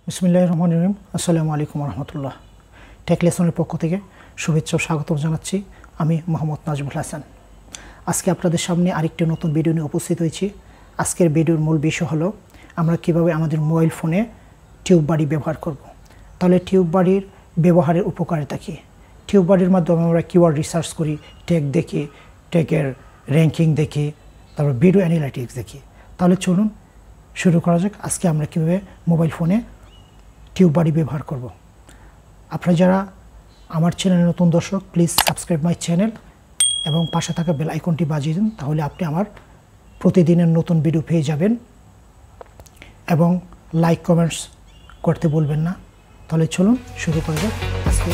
বিসমিল্লাহির রহমানির রহিম। আসসালামু আলাইকুম রহমতুল্লাহ। টেক লেসনের পক্ষ থেকে শুভেচ্ছা ও স্বাগত জানাচ্ছি। আমি মোহাম্মদ নাজমুল হাসান। আজকে আপনাদের সামনে আরেকটি নতুন ভিডিও নিয়ে উপস্থিত হয়েছি। আজকের ভিডিওর মূল বিষয় হলো আমরা কিভাবে আমাদের মোবাইল ফোনে টিউব বাড়ি ব্যবহার করব। তাহলে টিউব বাড়ির ব্যবহারের উপকারিতা কী? টিউব বাড়ির মাধ্যমে আমরা কিওয়ার্ড রিসার্চ করি, টেক দেখি, টেকের র্যাঙ্কিং দেখি, তারপর ভিডিও অ্যানালাইটিক্স দেখি। তাহলে চলুন শুরু করা যাক। আজকে আমরা কীভাবে মোবাইল ফোনে টিউব বাড়ি ব্যবহার করব। আপনারা যারা আমার চ্যানেলের নতুন দর্শক, প্লিজ সাবস্ক্রাইব মাই চ্যানেল এবং পাশে থাকা বেল আইকনটি বাজিয়ে দিন, তাহলে আপনি আমার প্রতিদিনের নতুন ভিডিও পেয়ে যাবেন। এবং লাইক কমেন্টস করতে বলবেন না। তাহলে চলুন শুরু করা যাক আজকে।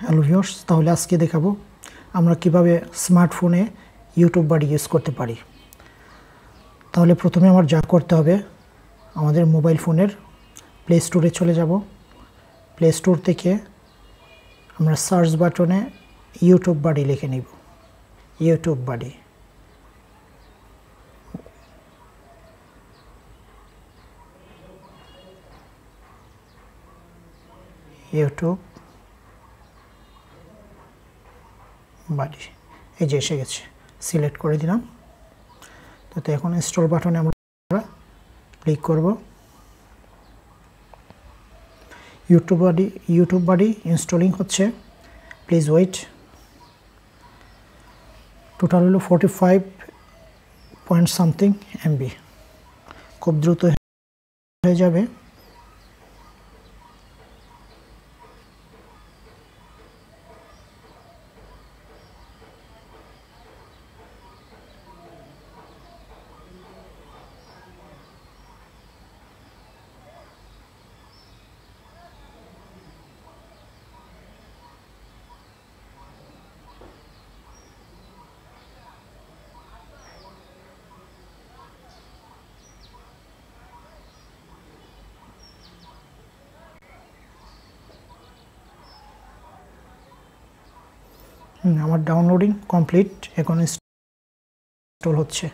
হ্যালো ভিউয়ার্স, তাহলে আজকে দেখাবো আমরা কিভাবে স্মার্টফোনে ইউটিউব বাড়ি ইউজ করতে পারি। তাহলে প্রথমে আমার যা করতে হবে, আমাদের মোবাইল ফোনের প্লে স্টোরে চলে যাব। প্লে স্টোর থেকে আমরা সার্চ বাটনে ইউটিউব বাড়ি লিখে নিব। ইউটিউব বাড়ি, ইউটিউব বাড়ি, এই যে এসে গেছে, সিলেক্ট করে দিলাম। তো এখন ইনস্টল বাটনে আমরা ক্লিক করব। ইউটিউব বাড়ি ইনস্টলিং হচ্ছে, প্লিজ ওয়েট। টোটাল হলো 45 পয়েন্ট সামথিং এমবি, খুব দ্রুত হয়ে যাবে। আমার ডাউনলোডিং কমপ্লিট, এখন ইনস্টল হচ্ছে।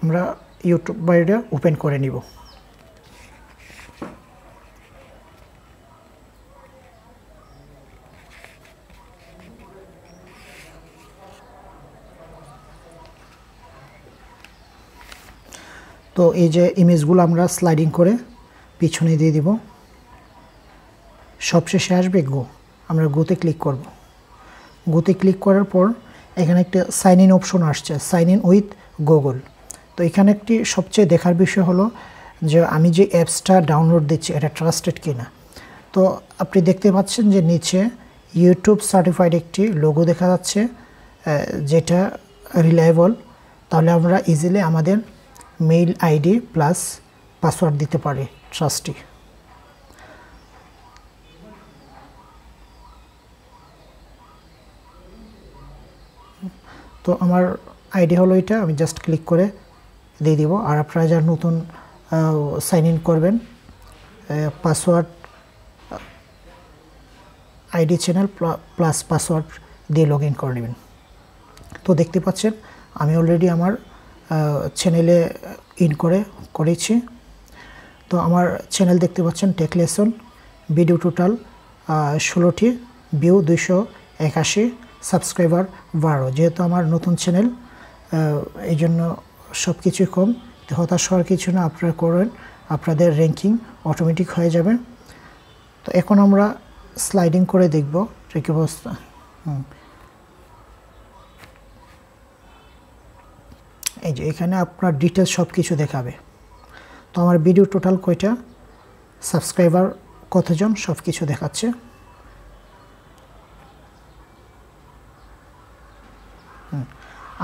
আমরা ইউটিউব বাড়িটা ওপেন করে নিব। তো এই যে ইমেজগুলো আমরা স্লাইডিং করে পিছনে দিয়ে দিব। সবশেষে আসবে গো, আমরা গোতে ক্লিক করব। গোতে ক্লিক করার পর এখানে একটা সাইন ইন অপশন আসছে, সাইন ইন উইথ গুগল। তো এখানে একটি সবচেয়ে দেখার বিষয় হলো যে আমি যে অ্যাপসটা ডাউনলোড দিচ্ছি এটা ট্রাস্টেড কিনা। তো আপনি দেখতে পাচ্ছেন যে নিচে ইউটিউব সার্টিফাইড একটি লোগো দেখা যাচ্ছে, যেটা রিলায়েবল। তাহলে আমরা ইজিলি আমাদের মেইল আইডি প্লাস পাসওয়ার্ড দিতে পারি ট্রাস্টি। তো আমার আইডি হলো এটা, আমি জাস্ট ক্লিক করে দিয়ে দিব। আর আপনারা যারা নতুন সাইন ইন করবেন, password ID channel plus password দিয়ে লগ ইন করে নেবেন। তো দেখতে পাচ্ছেন আমি অলরেডি আমার চ্যানেলে ইন করেছি। তো আমার চ্যানেল দেখতে পাচ্ছেন টেক লেসন, ভিডিও টোটাল 16টি, ভিউ 281, সাবস্ক্রাইবার 12। যেহেতু আমার নতুন চ্যানেল, এই জন্য সব কিছুই কম। হতাশ হওয়ার কিছু না, আপনারা করেন, আপনাদের র্যাঙ্কিং অটোমেটিক হয়ে যাবে। তো এখন আমরা স্লাইডিং করে দেখব কি অবস্থা। এই যে এখানে আপনার ডিটেলস সব কিছু দেখাবে। তো আমার ভিডিও টোটাল কয়টা, সাবস্ক্রাইবার কতজন, সব কিছু দেখাচ্ছে।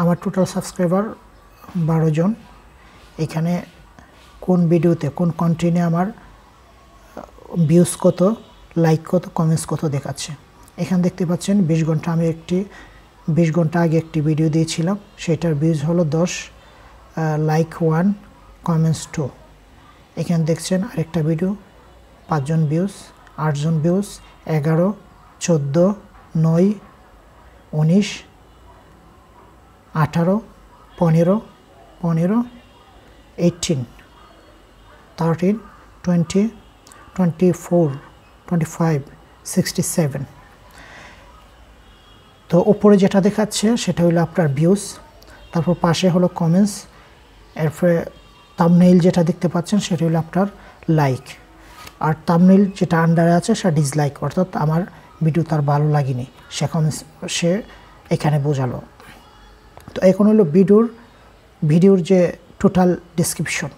আমার টোটাল সাবস্ক্রাইবার 12 জন। এখানে কোন ভিডিওতে কোন কন্টেন্টে আমার ভিউজ কত, লাইক কত, কমেন্টস কত দেখাচ্ছে। এখানে দেখতে পাচ্ছেন 20 ঘন্টা, আমি 20 ঘন্টা আগে একটি ভিডিও দিয়েছিলাম, সেটার ভিউজ হলো 10, লাইক 1, কমেন্টস 2। এখানে দেখছেন আরেকটা ভিডিও, 5 জন ভিউজ, 8 জন ভিউজ, 11, 14, 9, 19 18 15 15 18 13 20 24 25 67। তো উপরে যেটা দেখাচ্ছে সেটা হলো আপনার ভিউজ, তারপর পাশে হলো কমেন্টস, এরপরে থাম্বনেইল যেটা দেখতে পাচ্ছেন সেটা হলো আপনার লাইক, আর থাম্বনেইল যেটা আন্ডারে আছে সেটা ডিসলাইক, অর্থাৎ আমার ভিডিও তার ভালো লাগেনি, সে কমেন্টস সে এখানে বোঝালো। তো এখন হলো ভিডিওর যে টোটাল ডেসক্রিপশন।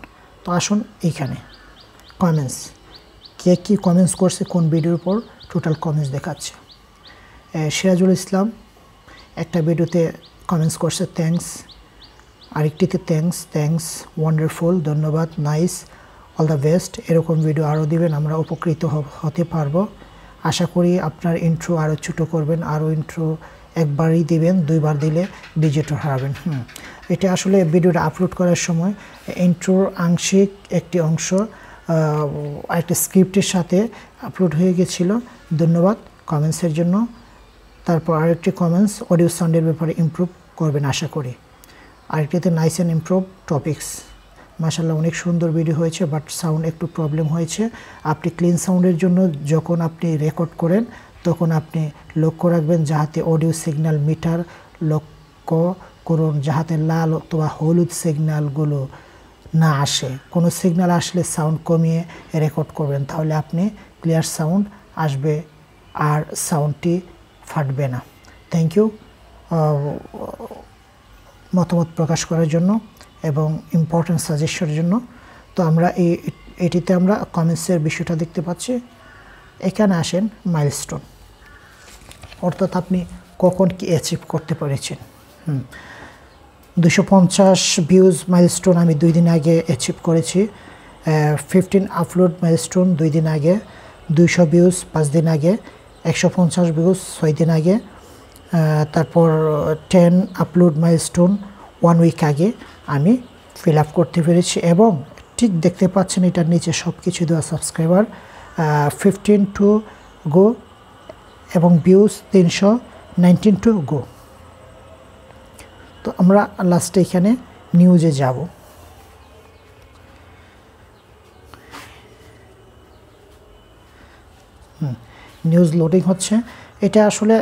তো আসুন এইখানে কমেন্টস, কে কী কমেন্টস করছে কোন ভিডিওর উপর টোটাল কমেন্টস দেখাচ্ছে। সিরাজুল ইসলাম একটা ভিডিওতে কমেন্টস করছে থ্যাঙ্কস, আরেকটিতে থ্যাঙ্কস ওয়ান্ডারফুল, ধন্যবাদ, নাইস, অল দ্য বেস্ট, এরকম ভিডিও আরও দিবেন, আমরা উপকৃত হতে পারবো। আশা করি আপনার ইন্ট্রো আরও ছোটো করবেন, আরও ইন্ট্রো একবারই দিবেন, দুইবার দিলে ভিজিটর হারাবেন। এটা আসলে ভিডিওটা আপলোড করার সময় ইন্ট্রোর আংশিক একটি অংশ একটা স্ক্রিপ্টের সাথে আপলোড হয়ে গেছিল। ধন্যবাদ কমেন্টসের জন্য। তারপর আরেকটি কমেন্টস, অডিও সাউন্ডের ব্যাপারে ইমপ্রুভ করবেন আশা করি। আরেকটিতে নাইস অ্যান্ড ইমপ্রুভ টপিক্স, মাশাআল্লাহ অনেক সুন্দর ভিডিও হয়েছে, বাট সাউন্ড একটু প্রবলেম হয়েছে। আপনি ক্লিন সাউন্ডের জন্য যখন আপনি রেকর্ড করেন তখন আপনি লক্ষ্য রাখবেন যাহাতে অডিও সিগন্যাল মিটার লক্ষ্য করুন, যাহাতে লাল অথবা হলুদ সিগন্যালগুলো না আসে। কোনো সিগন্যাল আসলে সাউন্ড কমিয়ে রেকর্ড করবেন, তাহলে আপনি ক্লিয়ার সাউন্ড আসবে আর সাউন্ডটি ফাটবে না। থ্যাংক ইউ মতামত প্রকাশ করার জন্য এবং ইম্পর্টেন্ট সাজেশনের জন্য। তো আমরা এটিতে আমরা কমেন্টসের বিষয়টা দেখতে পাচ্ছি। এখানে আসেন মাইলস্টোন, অর্থাৎ আপনি কখন কি অ্যাচিভ করতে পেরেছেন। 250 ভিউজ মাইলস্টোন আমি 2 দিন আগে অ্যাচিভ করেছি। 15 আপলোড মাইলস্টোন 2 দিন আগে, 200 ভিউজ 5 দিন আগে, 150 ভিউজ 6 দিন আগে, তারপর 10 আপলোড মাইলস্টোন 1 উইক আগে আমি ফিল আপ করতে পেরেছি। এবং ঠিক দেখতে পাচ্ছেন এটার নিচে সব কিছু দেওয়া, সাবস্ক্রাইবার 15 টু গো এবং ভিউজ 319 টু গো। তো আমরা লাস্টে এখানে নিউজে যাব। নিউজ লোডিং হচ্ছে। এটা আসলে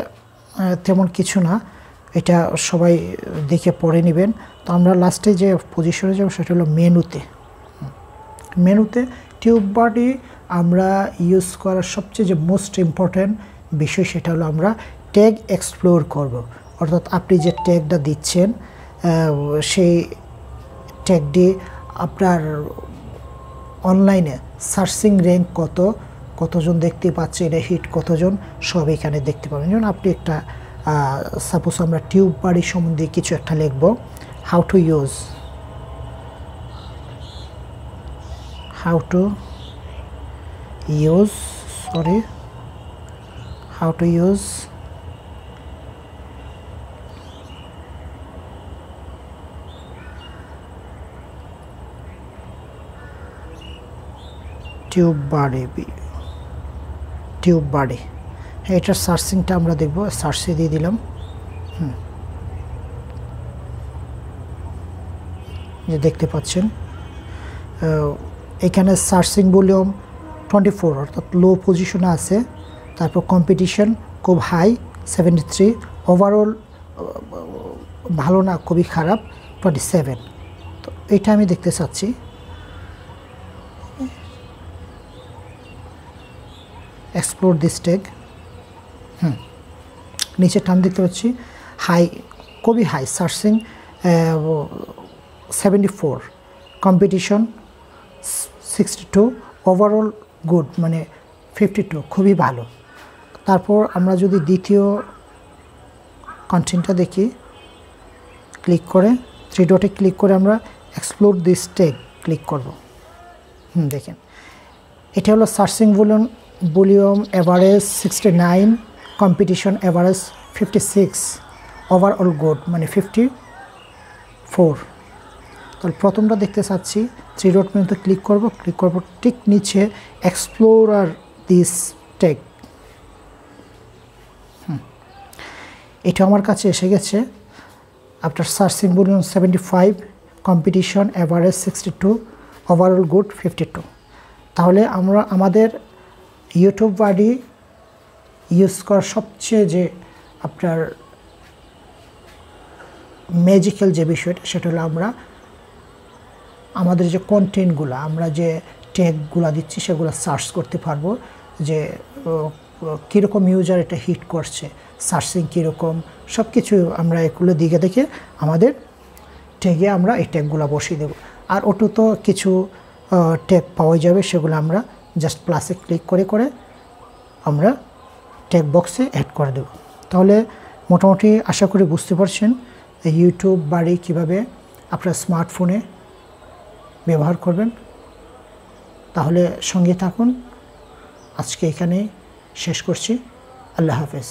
তেমন কিছু না, এটা সবাই দেখে পড়ে নেবেন। তো আমরা লাস্টে যে পজিশনে যাব সেটা হলো মেনুতে টিউব বডি আমরা ইউজ করার সবচেয়ে যে মোস্ট ইম্পর্ট্যান্ট বিষয় সেটা হলো আমরা ট্যাগ এক্সপ্লোর করব। অর্থাৎ আপনি যে ট্যাগটা দিচ্ছেন সেই ট্যাগটি আপনার অনলাইনে সার্চিং র্যাঙ্ক কতজন দেখতে পাচ্ছে, এটা হিট কতজন, সব এখানে দেখতে পাবেন। যেমন আপনি একটা সাপোজ আমরা টিউব বডি সম্বন্ধে কিছু একটা লিখব, how to use tube body, এটার সার্চিংটা আমরা দেখব। সার্চে দিয়ে দিলাম, যে দেখতে পাচ্ছেন এখানে সার্চিং ভলিউম 24, অর্থাৎ লো পজিশনে আছে। তারপর কম্পিটিশন খুব হাই 73, ওভারঅল ভালো না খুবই খারাপ 27। তো এটা আমি দেখতে চাচ্ছি। এক্সপ্লোর দিস ট্যাগ, নিচে টার্ম দেখতে পাচ্ছি হাই, খুবই high, searching 74, competition 62, overall good মানে 52, খুবই ভালো। তারপর আমরা যদি দ্বিতীয় কন্টেন্টটা দেখি, ক্লিক করে 3 ডটে ক্লিক করে আমরা এক্সপ্লোর দিস ট্যাগ ক্লিক করব। দেখেন এটা হলো searching volume average 69, competition average 56, overall good মানে 54। তাহলে প্রথমটা দেখতে চাচ্ছি, 3 ডট মেনুতে ক্লিক করব, ঠিক নিচে এক্সপ্লোরার দিস ট্যাগ। এটা আমার কাছে এসে গেছে। After searching bullion 75, competition average 62, overall good 52। তাহলে আমরা আমাদের ইউটিউব বাডি ইউজ করার সবচেয়ে যে আপনার ম্যাজিক্যাল যে বিষয়টা, সেটা হলো আমরা আমাদের যে কন্টেন্টগুলো, আমরা যে ট্যাগগুলো দিচ্ছি সেগুলো সার্চ করতে পারবো, যে কীরকম ইউজার এটা হিট করছে, সার্চিং কীরকম, সব কিছু আমরা এগুলো দিকে দেখে আমাদের ট্যাগে আমরা এই ট্যাগগুলো বসিয়ে দেবো। আর ওটু তো কিছু ট্যাগ পাওয়া যাবে, সেগুলো আমরা জাস্ট প্লাসে ক্লিক করে করে আমরা ট্যাগ বক্সে অ্যাড করে দেব। তাহলে মোটামুটি আশা করি বুঝতে পারছেন ইউটিউব বাড়ি কীভাবে আপনার স্মার্টফোনে ব্যবহার করবেন। তাহলে সঙ্গে থাকুন। আজকে এখানে শেষ করছি। আল্লাহ হাফেজ।